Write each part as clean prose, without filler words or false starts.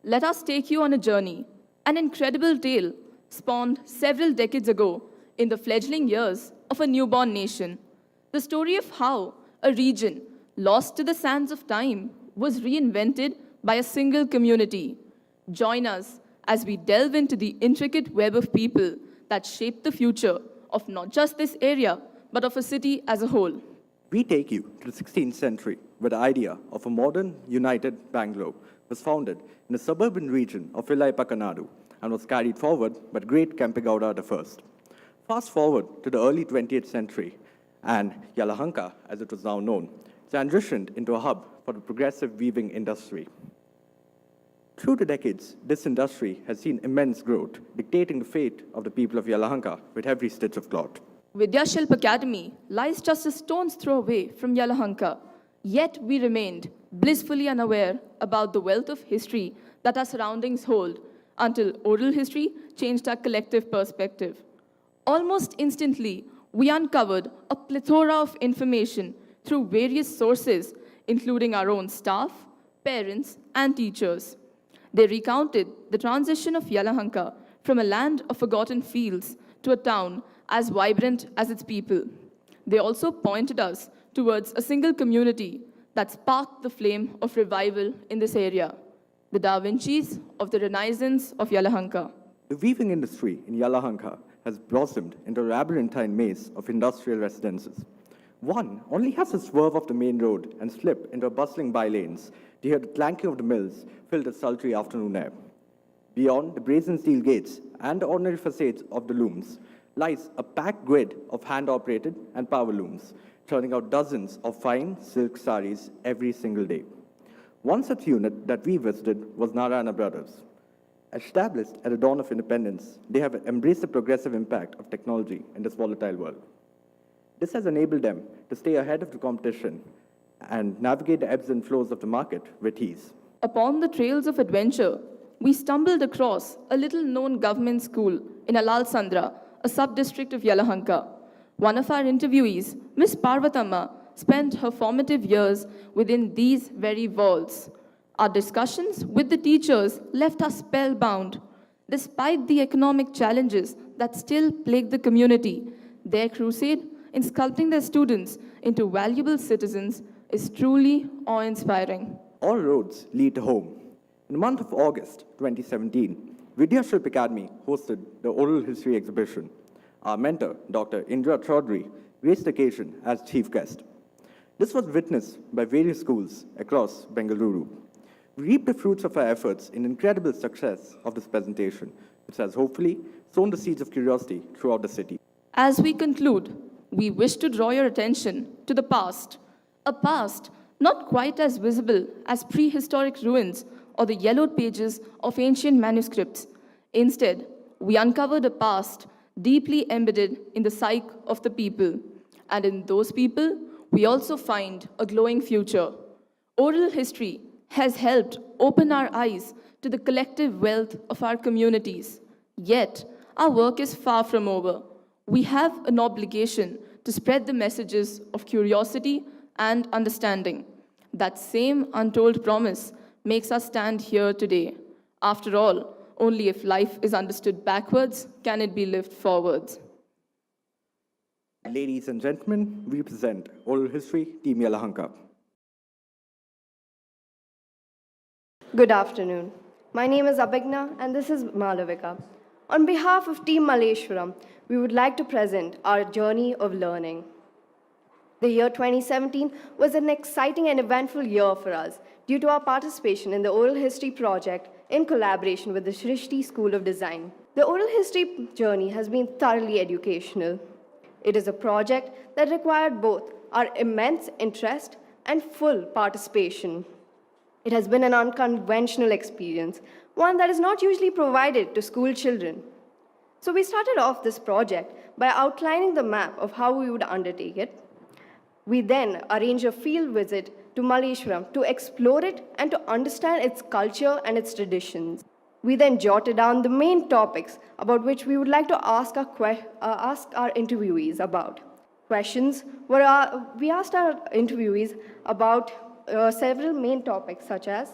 Let us take you on a journey, an incredible tale spawned several decades ago in the fledgling years of a newborn nation. The story of how a region lost to the sands of time was reinvented by a single community. Join us as we delve into the intricate web of people that shaped the future of not just this area, but of a city as a whole. We take you to the 16th century, where the idea of a modern, united Bangalore was founded in the suburban region of Kaadu and was carried forward by the great Kempegowda I. Fast forward to the early 20th century, and Yelahanka, as it was now known, transitioned into a hub for the progressive weaving industry. Through the decades, this industry has seen immense growth, dictating the fate of the people of Yelahanka with every stitch of cloth. Vidyashilp Academy lies just a stone's throw away from Yelahanka, yet we remained blissfully unaware about the wealth of history that our surroundings hold until oral history changed our collective perspective. Almost instantly, we uncovered a plethora of information through various sources, including our own staff, parents, and teachers. They recounted the transition of Yelahanka from a land of forgotten fields to a town as vibrant as its people. They also pointed us towards a single community that sparked the flame of revival in this area, the Da Vincis of the Renaissance of Yelahanka. The weaving industry in Yelahanka has blossomed into a labyrinthine maze of industrial residences. One only has to swerve off the main road and slip into a bustling by-lanes to hear the clanking of the mills fill the sultry afternoon air. Beyond the brazen steel gates and the ordinary facades of the looms lies a packed grid of hand-operated and power looms, churning out dozens of fine silk saris every single day. One such unit that we visited was Narayana Brothers. Established at the dawn of independence, they have embraced the progressive impact of technology in this volatile world. This has enabled them to stay ahead of the competition and navigate the ebbs and flows of the market with ease. Upon the trails of adventure, we stumbled across a little-known government school in Alal Sandra, a sub-district of Yelahanka. One of our interviewees, Miss Parvathamma, spent her formative years within these very walls. Our discussions with the teachers left us spellbound. Despite the economic challenges that still plague the community, their crusade in sculpting their students into valuable citizens is truly awe-inspiring. All roads lead to home. In the month of August 2017, Vidyashilp Academy hosted the oral history exhibition. Our mentor, Dr Indira Choudhury, graced the occasion as chief guest. This was witnessed by various schools across Bengaluru. We reaped the fruits of our efforts in incredible success of this presentation, which has hopefully sown the seeds of curiosity throughout the city. As we conclude, we wish to draw your attention to the past, a past not quite as visible as prehistoric ruins or the yellowed pages of ancient manuscripts. Instead, we uncovered a past deeply embedded in the psyche of the people. And in those people, we also find a glowing future. Oral history has helped open our eyes to the collective wealth of our communities. Yet, our work is far from over. We have an obligation to spread the messages of curiosity and understanding. That same untold promise makes us stand here today. After all, only if life is understood backwards can it be lived forwards. Ladies and gentlemen, we present Oral History Team Yelahanka. Good afternoon. My name is Abhigna and this is Malavika. On behalf of Team Malleshwara, we would like to present our journey of learning. The year 2017 was an exciting and eventful year for us due to our participation in the Oral History project in collaboration with the Shrishti School of Design. The Oral History journey has been thoroughly educational. It is a project that required both our immense interest and full participation. It has been an unconventional experience, one that is not usually provided to school children. So we started off this project by outlining the map of how we would undertake it. We then arranged a field visit to Malleshwara to explore it and to understand its culture and its traditions. We then jotted down the main topics about which we would like to ask our interviewees about. Questions were, we asked our interviewees about several main topics such as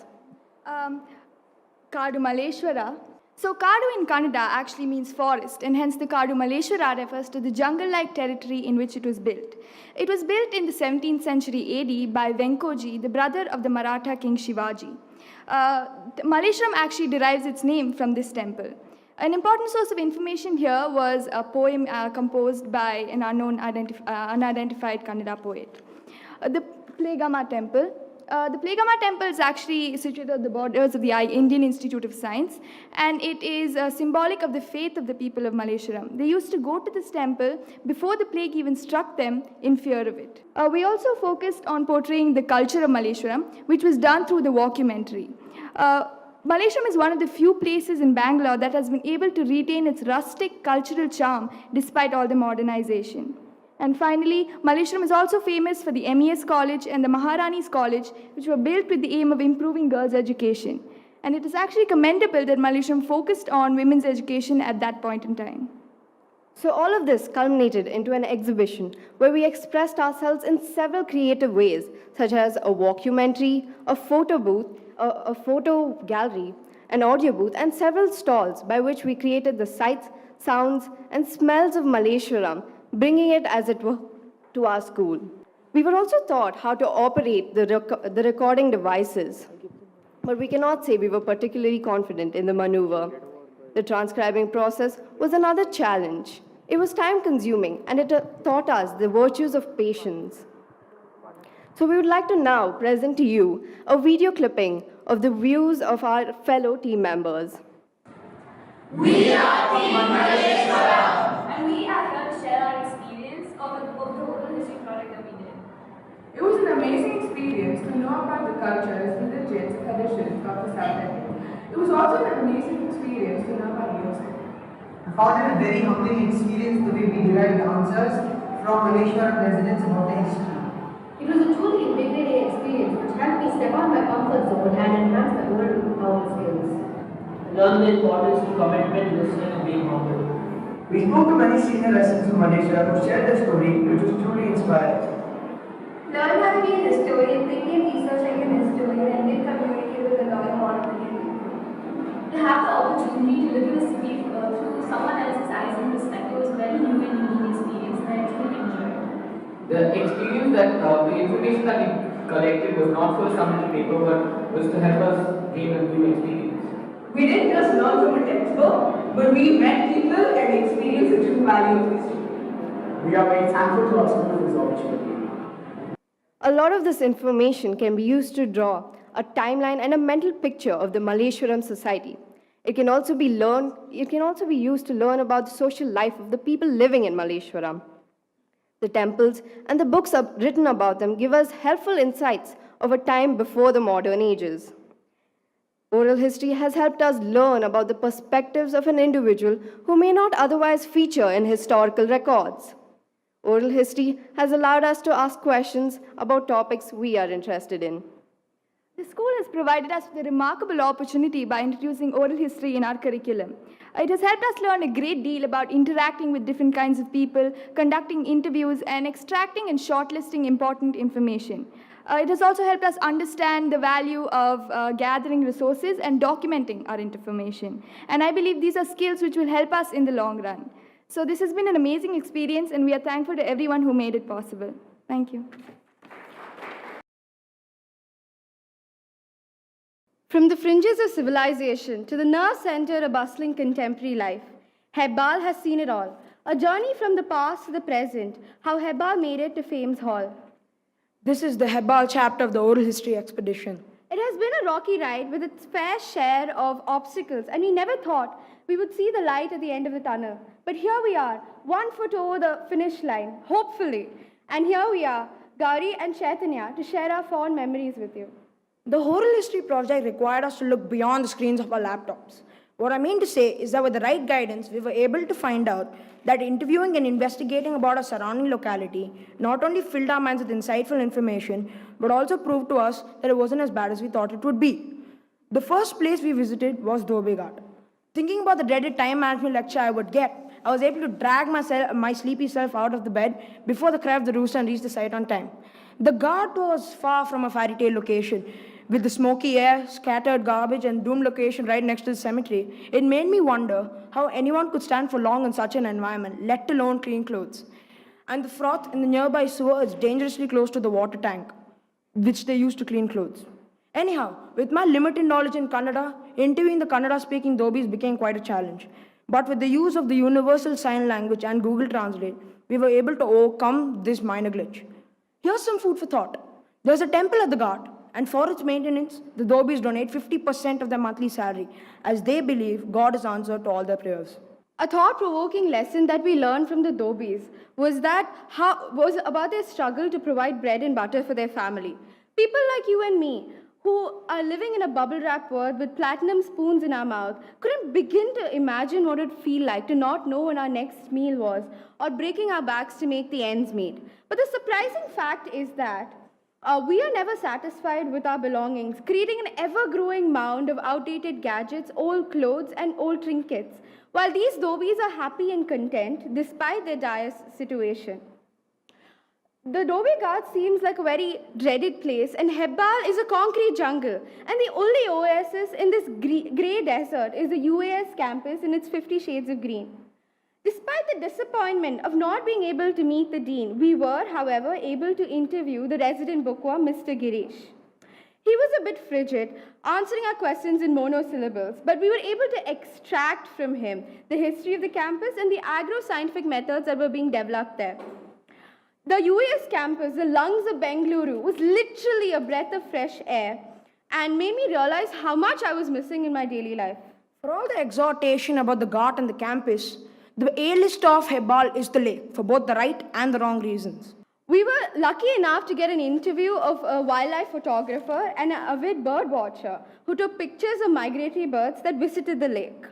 Kaadu Malleshwara. So Kaadu in Kannada actually means forest, and hence the Kaadu Malleshwara refers to the jungle-like territory in which it was built. It was built in the 17th century AD by Venkoji, the brother of the Maratha king Shivaji. Malleshwaram actually derives its name from this temple. An important source of information here was a poem composed by an unidentified Kannada poet. The Plegama Temple. The Plegama Temple is actually situated at the borders of the Indian Institute of Science, and it is symbolic of the faith of the people of Malleshwaram. They used to go to this temple before the plague even struck them in fear of it. We also focused on portraying the culture of Malleshwaram, which was done through the walkumentary. Malleshwaram is one of the few places in Bangalore that has been able to retain its rustic cultural charm despite all the modernization. And finally, Malleshwaram is also famous for the MES College and the Maharani's College, which were built with the aim of improving girls' education. And it is actually commendable that Malleshwaram focused on women's education at that point in time. So all of this culminated into an exhibition where we expressed ourselves in several creative ways, such as a walkumentary, a photo booth, a photo gallery, an audio booth, and several stalls by which we created the sights, sounds, and smells of Malleshwaram, bringing it, as it were, to our school. We were also taught how to operate the recording devices, but we cannot say we were particularly confident in the maneuver. The transcribing process was another challenge. It was time-consuming, and it taught us the virtues of patience. So we would like to now present to you a video clipping of the views of our fellow team members. We are Team Malleshwara. And we are here to share our experience of the oral history project that we did. It was an amazing experience to know about the cultures, religions, traditions of the subject. It was also an amazing experience to know about music. I found it a very humbling experience the way we derived answers from Malleshwara residents about the history. It was a truly invigorating experience which helped me step out my comfort zone and enhance my oral skills. Learn the importance of commitment, listening, and being humble. We spoke to many senior residents from Malleshwara who shared their story, which was truly inspiring. Learn how to be an historian, think and research like an historian, and then communicate with a lawyer modernly. To have the opportunity to live in a city through someone else's eyes and perspective was a very new and unique experience, and I truly enjoyed it. The experience that the information that we collected was not for some little paper, but was to help us gain a new experience. We didn't just learn from a textbook, but we met people and experienced the true value of history. We are very thankful to our school for this opportunity. A lot of this information can be used to draw a timeline and a mental picture of the Malleshwaram society. It can also be used to learn about the social life of the people living in Malleshwaram. The temples and the books written about them give us helpful insights of a time before the modern ages. Oral history has helped us learn about the perspectives of an individual who may not otherwise feature in historical records. Oral history has allowed us to ask questions about topics we are interested in. The school has provided us with a remarkable opportunity by introducing oral history in our curriculum. It has helped us learn a great deal about interacting with different kinds of people, conducting interviews, and extracting and shortlisting important information. It has also helped us understand the value of gathering resources and documenting our information. And I believe these are skills which will help us in the long run. So this has been an amazing experience, and we are thankful to everyone who made it possible. Thank you. From the fringes of civilization to the nerve center of bustling contemporary life, Hebbal has seen it all. A journey from the past to the present, how Hebbal made it to Fame's Hall. This is the Hebbal chapter of the oral history expedition. It has been a rocky ride with its fair share of obstacles, and we never thought we would see the light at the end of the tunnel. But here we are, 1 foot over the finish line, hopefully. And here we are, Gauri and Chaitanya, to share our fond memories with you. The oral history project required us to look beyond the screens of our laptops. What I mean to say is that with the right guidance, we were able to find out that interviewing and investigating about our surrounding locality not only filled our minds with insightful information, but also proved to us that it wasn't as bad as we thought it would be. The first place we visited was Dhobi. Thinking about the dreaded time management lecture I would get, I was able to drag my sleepy self out of the bed before the cry of the rooster and reach the site on time. The ghat was far from a fairy tale location. with the smoky air, scattered garbage, and doomed location right next to the cemetery, it made me wonder how anyone could stand for long in such an environment, let alone clean clothes. And the froth in the nearby sewer is dangerously close to the water tank, which they use to clean clothes. Anyhow, with my limited knowledge in Kannada, interviewing the Kannada-speaking Dhobis became quite a challenge. But with the use of the universal sign language and Google Translate, we were able to overcome this minor glitch. Here's some food for thought. There's a temple at the Ghat, and for its maintenance, the Dhobis donate 50% of their monthly salary, as they believe God is answered to all their prayers. A thought-provoking lesson that we learned from the Dhobis was about their struggle to provide bread and butter for their family. People like you and me, who are living in a bubble-wrap world with platinum spoons in our mouth, couldn't begin to imagine what it would feel like to not know when our next meal was, or breaking our backs to make the ends meet. But the surprising fact is that we are never satisfied with our belongings, creating an ever-growing mound of outdated gadgets, old clothes, and old trinkets, while these Dhobis are happy and content despite their dire situation. The Dhobi Ghat seems like a very dreaded place, and Hebbal is a concrete jungle. And the only oasis in this grey desert is the UAS campus in its 50 shades of green. Despite the disappointment of not being able to meet the dean, we were, however, able to interview the resident bookworm, Mr. Girish. He was a bit frigid, answering our questions in monosyllables, but we were able to extract from him the history of the campus and the agro-scientific methods that were being developed there. The UAS campus, the lungs of Bengaluru, was literally a breath of fresh air and made me realize how much I was missing in my daily life. For all the exhortation about the Ghat and the campus, the A-list of Hebbal is the lake, for both the right and the wrong reasons. We were lucky enough to get an interview of a wildlife photographer and an avid bird watcher who took pictures of migratory birds that visited the lake.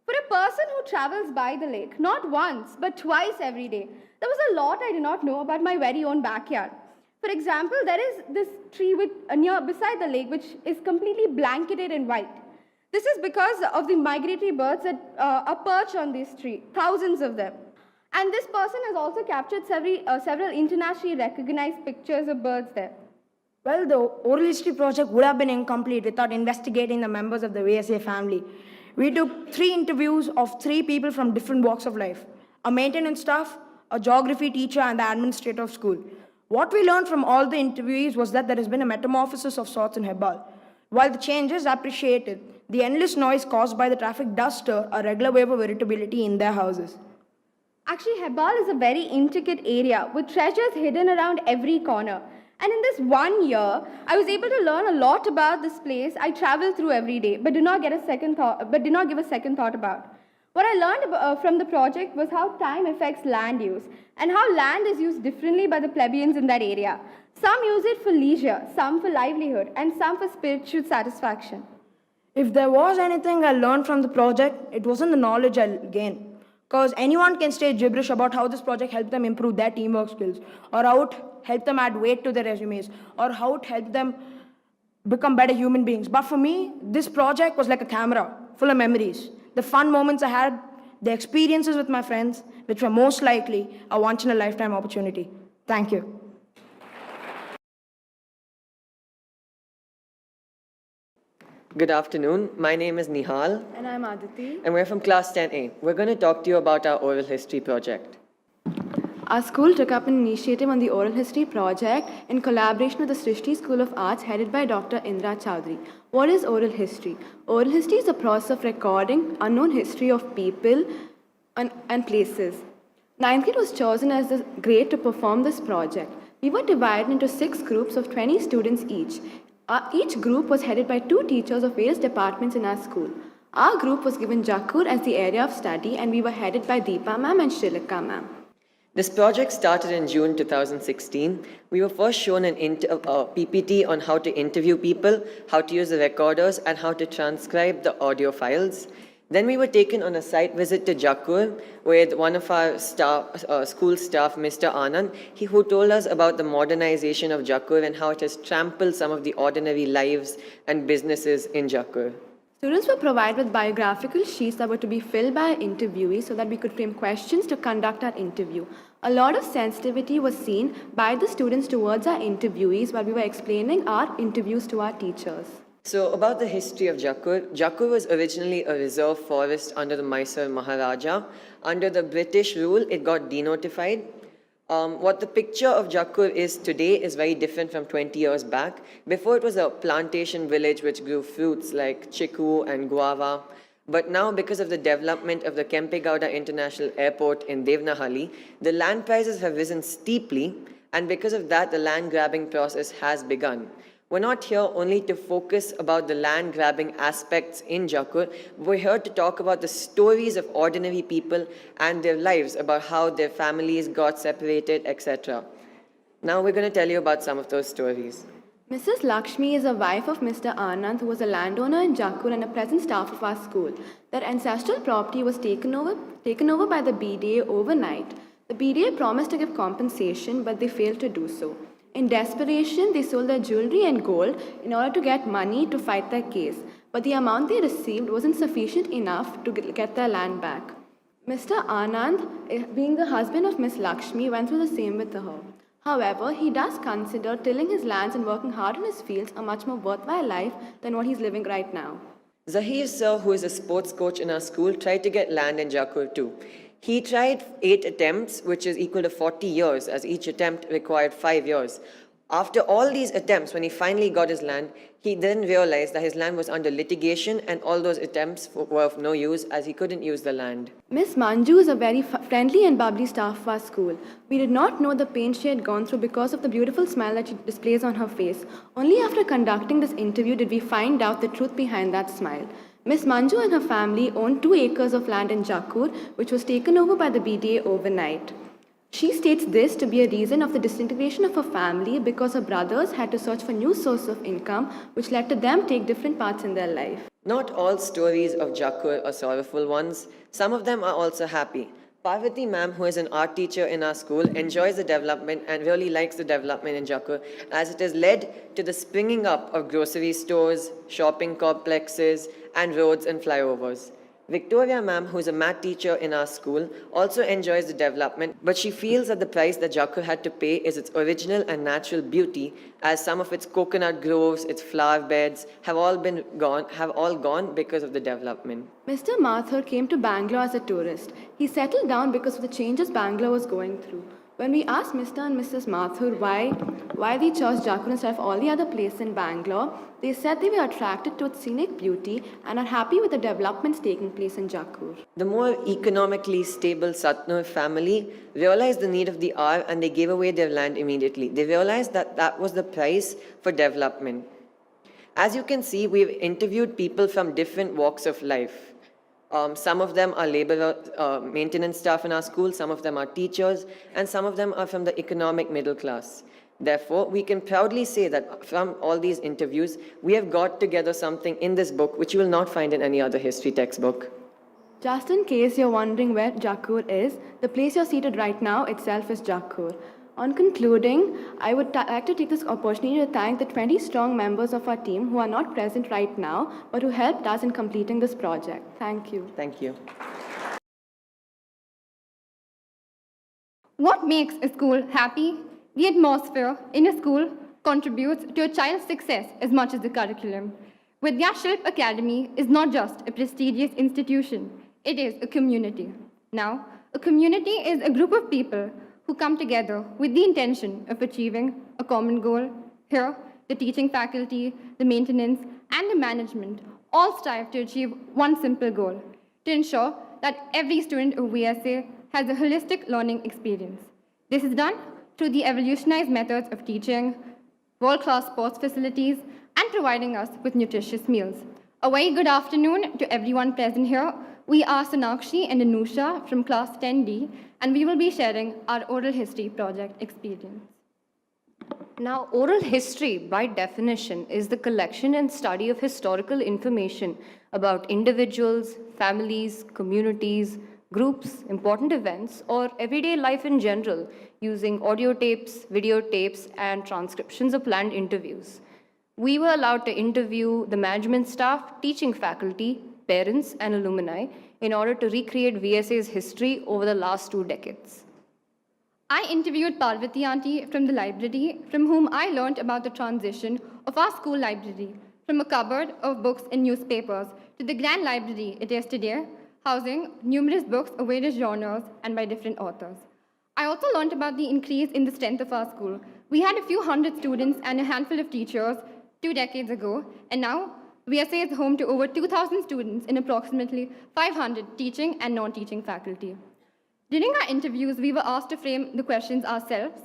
For a person who travels by the lake, not once, but twice every day, there was a lot I did not know about my very own backyard. For example, there is this tree beside the lake which is completely blanketed in white. This is because of the migratory birds that are perched on this tree, thousands of them. And this person has also captured several internationally recognized pictures of birds there. Well, the oral history project would have been incomplete without investigating the members of the vis-à family. We took 3 interviews of 3 people from different walks of life: a maintenance staff, a geography teacher, and the administrator of school. What we learned from all the interviewees was that there has been a metamorphosis of sorts in Hebbal. While the change is appreciated, the endless noise caused by the traffic does stir a regular wave of irritability in their houses. Actually, Hebbal is a very intricate area with treasures hidden around every corner. And in this 1 year, I was able to learn a lot about this place I travel through every day, but did not give a second thought about. What I learned from the project was how time affects land use and how land is used differently by the plebeians in that area. Some use it for leisure, some for livelihood, and some for spiritual satisfaction. If there was anything I learned from the project, it wasn't the knowledge I gained. Because anyone can say gibberish about how this project helped them improve their teamwork skills, or how it helped them add weight to their resumes, or how it helped them become better human beings. But for me, this project was like a camera full of memories. The fun moments I had, the experiences with my friends, which were most likely a once-in-a-lifetime opportunity. Thank you. Good afternoon. My name is Nihal. And I'm Aditi. And we're from Class 10A. We're going to talk to you about our oral history project. Our school took up an initiative on the oral history project in collaboration with the Srishti School of Arts headed by Dr Indira Choudhury. What is oral history? Oral history is the process of recording unknown history of people and places. 9th grade was chosen as the grade to perform this project. We were divided into 6 groups of 20 students each. Each group was headed by 2 teachers of various departments in our school. Our group was given Jakkur as the area of study, and we were headed by Deepa ma'am and Shilika ma'am. This project started in June 2016. We were first shown an PPT on how to interview people, how to use the recorders, and how to transcribe the audio files. Then we were taken on a site visit to Jakkur with one of our school staff, Mr. Anand, who told us about the modernization of Jakkur and how it has trampled some of the ordinary lives and businesses in Jakkur. Students were provided with biographical sheets that were to be filled by our interviewees so that we could frame questions to conduct our interview. A lot of sensitivity was seen by the students towards our interviewees while we were explaining our interviews to our teachers. So about the history of Jakur, Jakur was originally a reserve forest under the Mysore Maharaja. Under the British rule, it got denotified. What the picture of Jakur is today is very different from 20 years back. Before, it was a plantation village which grew fruits like chiku and guava. But now, because of the development of the Kempegowda International Airport in Devnahalli, the land prices have risen steeply, and because of that, the land grabbing process has begun. We're not here only to focus about the land grabbing aspects in Jakur. We're here to talk about the stories of ordinary people and their lives, about how their families got separated, etc. Now we're going to tell you about some of those stories. Mrs. Lakshmi is a wife of Mr. Anand, who was a landowner in Jakur and a present staff of our school. Their ancestral property was taken over by the BDA overnight. The BDA promised to give compensation, but they failed to do so. In desperation, they sold their jewelry and gold in order to get money to fight their case, but the amount they received wasn't sufficient enough to get their land back. Mr. Anand, being the husband of Miss Lakshmi, went through the same with her. However, he does consider tilling his lands and working hard in his fields a much more worthwhile life than what he's living right now. Zahir sir, who is a sports coach in our school, tried to get land in Jakur too. He tried 8 attempts, which is equal to 40 years, as each attempt required 5 years. After all these attempts, when he finally got his land, he then realized that his land was under litigation and all those attempts were of no use as he couldn't use the land. Miss Manju is a very friendly and bubbly staff of our school. We did not know the pain she had gone through because of the beautiful smile that she displays on her face. Only after conducting this interview did we find out the truth behind that smile. Miss Manju and her family owned 2 acres of land in Jakur, which was taken over by the BDA overnight. She states this to be a reason of the disintegration of her family because her brothers had to search for new source of income, which led to them take different paths in their life. Not all stories of Jakur are sorrowful ones. Some of them are also happy. Parvati ma'am, who is an art teacher in our school, enjoys the development and really likes the development in Jakur, as it has led to the springing up of grocery stores, shopping complexes, and roads and flyovers. Victoria ma'am, who is a math teacher in our school, also enjoys the development, but she feels that the price that Jakur had to pay is its original and natural beauty, as some of its coconut groves, its flower beds have all gone because of the development. Mr. Mathur came to Bangalore as a tourist. He settled down because of the changes Bangalore was going through. When we asked Mr. and Mrs. Mathur why they chose Jakur instead of all the other places in Bangalore, they said they were attracted to its scenic beauty and are happy with the developments taking place in Jakur. The more economically stable Satnur family realized the need of the hour and they gave away their land immediately. They realized that that was the price for development. As you can see, we've interviewed people from different walks of life. Some of them are labor maintenance staff in our school, some of them are teachers, and some of them are from the economic middle class. Therefore, we can proudly say that from all these interviews, we have got together something in this book which you will not find in any other history textbook. Just in case you're wondering where Jakur is, the place you're seated right now itself is Jakur. On concluding, I would like to take this opportunity to thank the 20 strong members of our team who are not present right now, but who helped us in completing this project. Thank you. Thank you. What makes a school happy? The atmosphere in a school contributes to a child's success as much as the curriculum. Vidyashilp Academy is not just a prestigious institution, it is a community. Now, a community is a group of people who come together with the intention of achieving a common goal. Here, the teaching faculty, the maintenance, and the management all strive to achieve one simple goal, to ensure that every student of VSA has a holistic learning experience. This is done through the evolutionized methods of teaching, world-class sports facilities, and providing us with nutritious meals. A very good afternoon to everyone present here. We are Sonakshi and Anusha from class 10D, and we will be sharing our oral history project experience. Now, oral history, by definition, is the collection and study of historical information about individuals, families, communities, groups, important events, or everyday life in general, using audio tapes, videotapes, and transcriptions of planned interviews. We were allowed to interview the management staff, teaching faculty, parents, and alumni in order to recreate VSA's history over the last 2 decades. I interviewed Parvati Aunty from the library, from whom I learned about the transition of our school library from a cupboard of books and newspapers to the grand library it is today, housing numerous books of various genres and by different authors. I also learned about the increase in the strength of our school. We had a few hundred students and a handful of teachers 2 decades ago, and now VSA is home to over 2,000 students in approximately 500 teaching and non-teaching faculty. During our interviews, we were asked to frame the questions ourselves,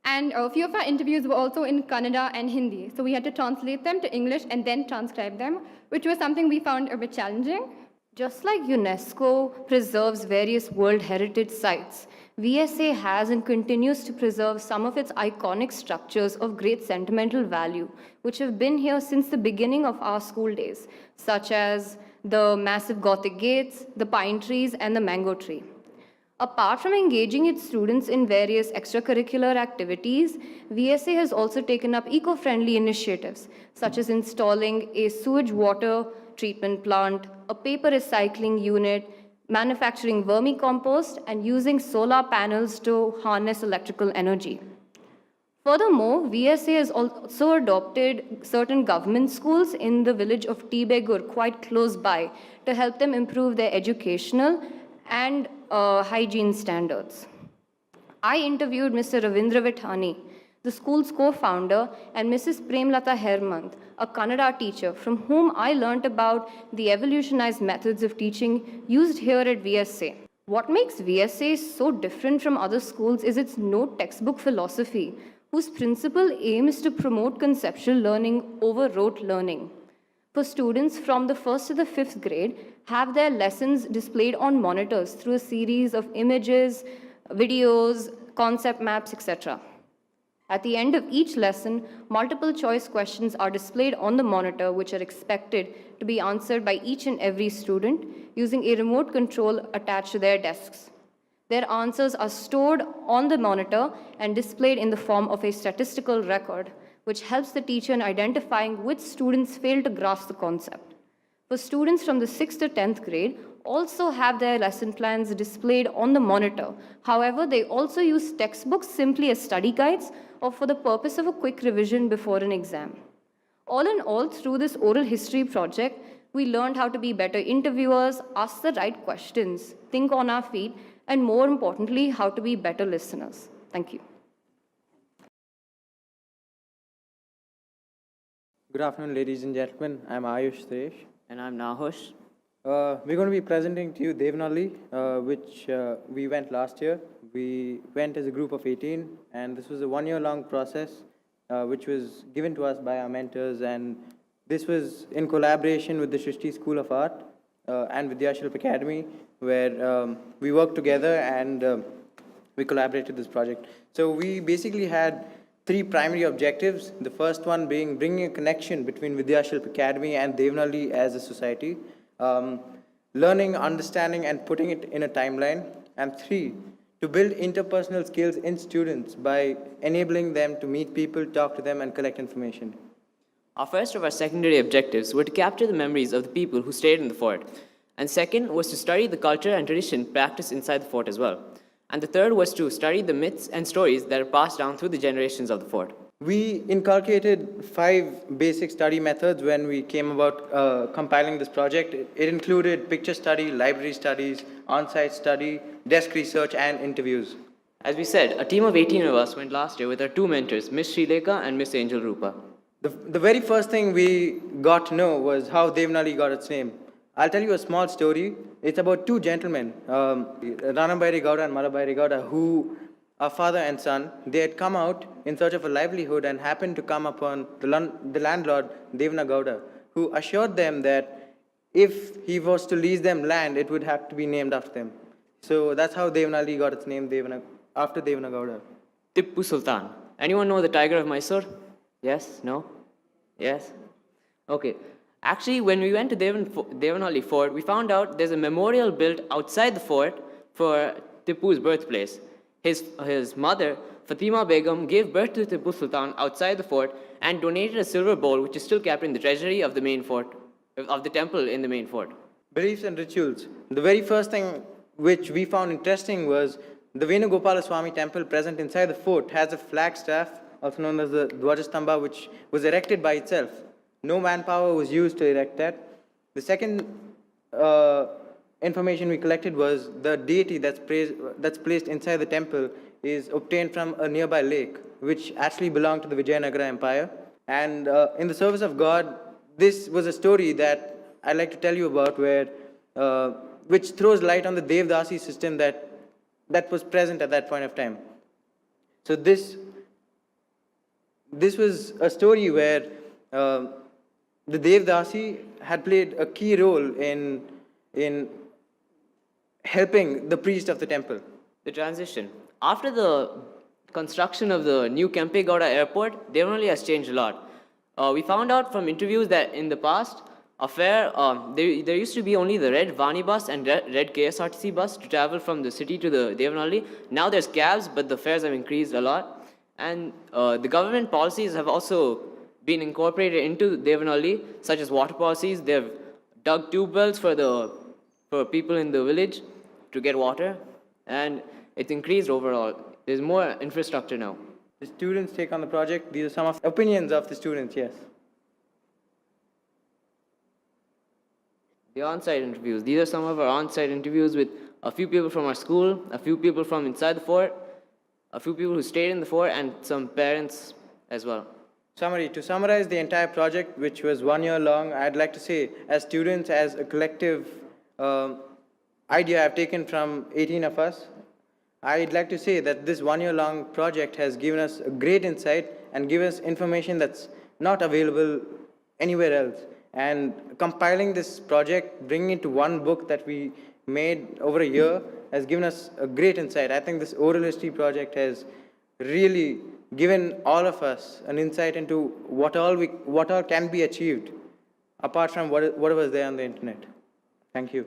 and a few of our interviews were also in Kannada and Hindi, so we had to translate them to English and then transcribe them, which was something we found a bit challenging. Just like UNESCO preserves various World Heritage Sites, VSA has and continues to preserve some of its iconic structures of great sentimental value, which have been here since the beginning of our school days, such as the massive Gothic gates, the pine trees, and the mango tree. Apart from engaging its students in various extracurricular activities, VSA has also taken up eco-friendly initiatives, such as installing a sewage water treatment plant, a paper recycling unit, manufacturing vermicompost, and using solar panels to harness electrical energy. Furthermore, VSA has also adopted certain government schools in the village of Tibegur, quite close by, to help them improve their educational and hygiene standards. I interviewed Mr. Ravindra Vithani, the school's co-founder, and Mrs. Premlata Hermant, a Kannada teacher, from whom I learnt about the evolutionized methods of teaching used here at VSA. What makes VSA so different from other schools is its no textbook philosophy, whose principal aim is to promote conceptual learning over rote learning. For students from the 1st to the 5th grade, have their lessons displayed on monitors through a series of images, videos, concept maps, etc. At the end of each lesson, multiple choice questions are displayed on the monitor, which are expected to be answered by each and every student using a remote control attached to their desks. Their answers are stored on the monitor and displayed in the form of a statistical record, which helps the teacher in identifying which students fail to grasp the concept. For students from the 6th to 10th grade, also have their lesson plans displayed on the monitor. However, they also use textbooks simply as study guides or for the purpose of a quick revision before an exam. All in all, through this oral history project, we learned how to be better interviewers, ask the right questions, think on our feet, and more importantly, how to be better listeners. Thank you. Good afternoon, ladies and gentlemen. I'm Ayush Suresh. And I'm Nahush. We're going to be presenting to you Devanali, which we went last year. We went as a group of 18, and this was a 1-year-long process, which was given to us by our mentors, and this was in collaboration with the Shilpites School of Art and Vidyashilp Academy, where we worked together and we collaborated this project. So we basically had 3 primary objectives. The first one being bringing a connection between Vidyashilp Academy and Devanali as a society, learning, understanding, and putting it in a timeline. And 3, to build interpersonal skills in students by enabling them to meet people, talk to them, and collect information. Our first of our secondary objectives were to capture the memories of the people who stayed in the fort. And second was to study the culture and tradition practiced inside the fort as well. And the third was to study the myths and stories that are passed down through the generations of the fort. We inculcated 5 basic study methods when we came about compiling this project. It included picture study, library studies, on-site study, desk research, and interviews. As we said, a team of 18 of us went last year with our 2 mentors, Miss Srileka and Miss Angel Rupa. The very first thing we got to know was how Devanali got its name. I'll tell you a small story. It's about 2 gentlemen, Ranambairi Gowda and Malabairi Gowda, who are father and son. They had come out in search of a livelihood and happened to come upon the landlord, Devana Gowda, who assured them that if he was to lease them land, it would have to be named after them. So that's how Devanali got its name, after Devana Gowda. Tippu Sultan. Anyone know the Tiger of Mysore? Yes? No? Yes? Okay. Actually, when we went to Devanali Fort, we found out there's a memorial built outside the fort for Tippu's birthplace. His mother Fatima Begum gave birth to Tipu Sultan outside the fort and donated a silver bowl which is still kept in the treasury of the main fort, of the temple in the main fort. Beliefs and rituals. The very first thing which we found interesting was the Venugopala Swami temple present inside the fort has a flagstaff, also known as the Dwajastamba, which was erected by itself. No manpower was used to erect that. The second information we collected was the deity that's placed inside the temple is obtained from a nearby lake, which actually belonged to the Vijayanagara Empire. And in the service of God, this was a story that I'd like to tell you about, where which throws light on the Devdasi system that was present at that point of time. So this was a story where the Devdasi had played a key role in helping the priest of the temple. The transition. After the construction of the new Kempegowda airport, Devanahalli has changed a lot. We found out from interviews that in the past, a fare, there used to be only the red Vani bus and red KSRTC bus to travel from the city to the Devanahalli. Now there's cabs, but the fares have increased a lot. And the government policies have also been incorporated into Devanahalli, such as water policies. They've dug tube wells for people in the village to get water, and it's increased overall. There's more infrastructure now. The students take on the project. These are some of the opinions of the students, yes. The on-site interviews. These are some of our on-site interviews with a few people from our school, a few people from inside the fort, a few people who stayed in the fort, and some parents as well. Summary. To summarize the entire project, which was 1 year long, I'd like to say, as students, as a collective idea I've taken from 18 of us, I'd like to say that this 1 year long project has given us a great insight and given us information that's not available anywhere else. And compiling this project, bringing it to one book that we made over a year, has given us a great insight. I think this oral history project has really given all of us an insight into what all can be achieved apart from what was there on the internet. Thank you.